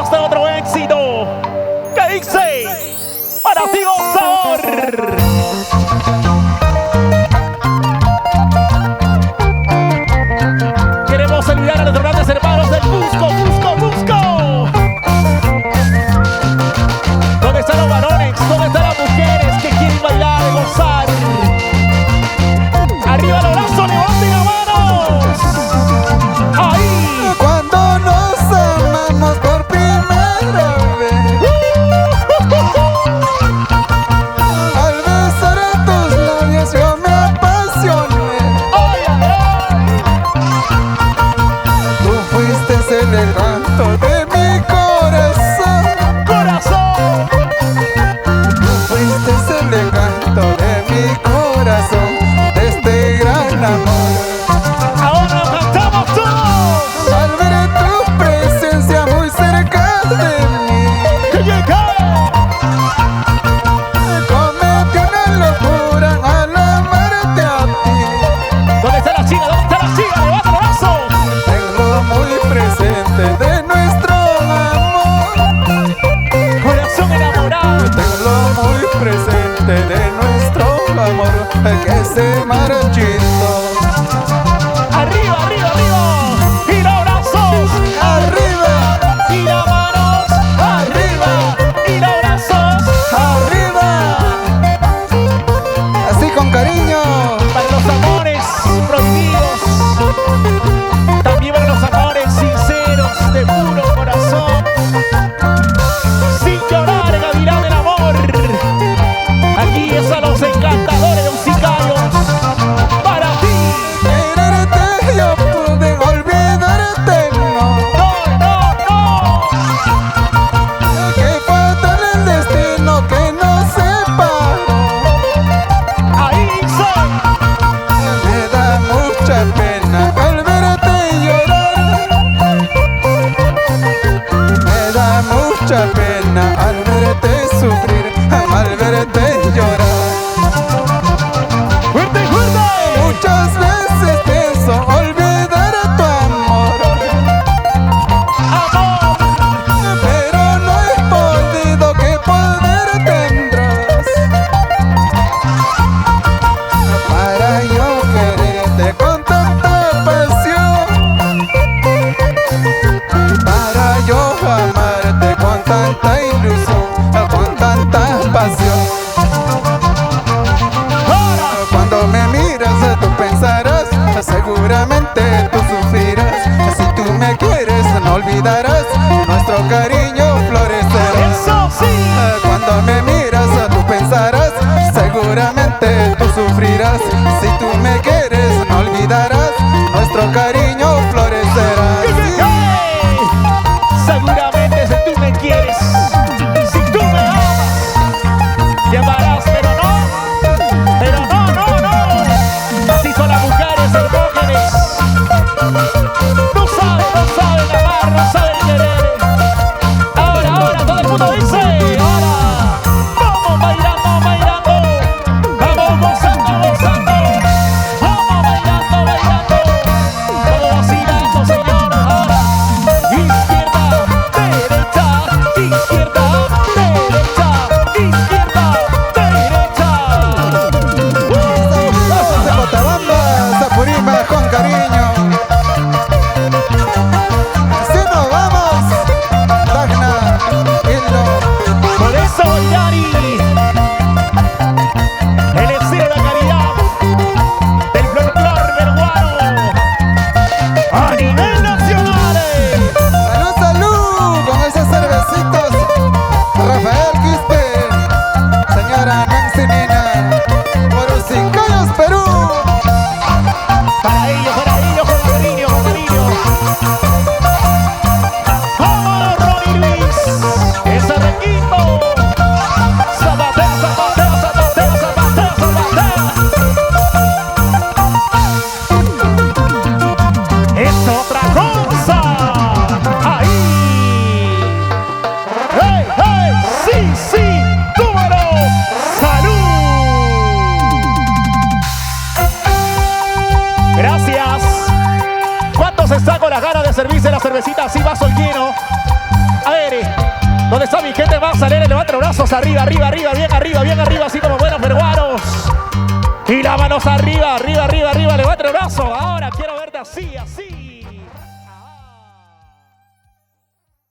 este otro éxito que dice: para ti, gozador. Queremos saludar a nuestros grandes hermanos del Cusco. ¿Dónde están los varones? ¿Dónde están las mujeres que quieren bailar y gozar? Arriba los brazos, levanten las manos. Ahí. Cuando nos amamos por primera vez, al besar a tus labios yo me apasioné. Ay, ay, ay. Tú fuiste el encanto de mi corazón. Corazón. Tú fuiste el encanto de mi corazón, de este gran amor. Ahora cantamos todos. Al ver tu presencia muy cerca de mí, Que llega. cometí una locura al amarte a ti. ¿Dónde está la chica? ¿Dónde está la chica? Levanta los brazos. Tengo muy presente de nuestro amor. Corazón enamorado. Tengo muy presente de nuestro amor, que se marchitó. Arriba, arriba, arriba. Y los brazos. Arriba, Y las manos. arriba, Y los brazos. arriba. Así con cariño. Para los amores prohibidos. También para los amores sinceros, de puro corazón. Sin llorar, gavilán del amor. Aquí es a los encantadores de musicarios. Para ti. Quererte yo pude, olvidarte no. No, no, no. Que fatal el destino que nos separó. Ahí dice. Me da mucha pena al verte llorar. Me da mucha pena al verte sufrir, al verte llorar. Fuerte, fuerte. Muchas veces pienso olvidar tu amor, Amor. pero no he podido. ¿Qué poder tendrás para yo quererte con tanta pasión? Para yo amarte con tanta ilusión, con tanta pasión. Ahora. Cuando me miras tú pensarás, seguramente tú sufrirás. Si tú me quieres no olvidarás, nuestro cariño florecerá. Eso sí. Cuando me miras tú pensarás, seguramente tú sufrirás. Si tú me quieres no olvidarás, nuestro cariño florecerá. Hey. Seguramente si tú me quieres, si tú me amas, llamarás, pero no. Así son las mujeres hermógenes. No saben amar, no saben querer. Ahora, todo el mundo dice, ahora, vamos bailando, vamos gozando. Vamos bailando, vamos vacilando, señor. Ahora, izquierda, derecha, izquierda, derecha. Pasos de Cotabamba, Zapurima con cariño. Así nos vamos, Tacna, Hilo. Por eso, Yari, el estilo de la caridad del folclor peruano a nivel nacional. Salud, salud, con esos cervecitos. Rafael Quispe, señora Nancy Nina, por Usincayos, Perú. Para ellos, con cariño. Vámonos, Ronnie Luis, ese requinto. Zapatea. Es otra cosa. Ahí. Hey, sí, número. Salud. Gracias. ¿Cuántos están con las ganas de servirse la cervecita así vaso lleno? A ver. alegre. ¿Dónde está mi gente más alegre? Levanta los brazos arriba, arriba, arriba, bien arriba, así como buenos peruanos. Y las manos arriba, arriba, arriba, arriba, levanta el brazo. Ahora quiero verte así, así.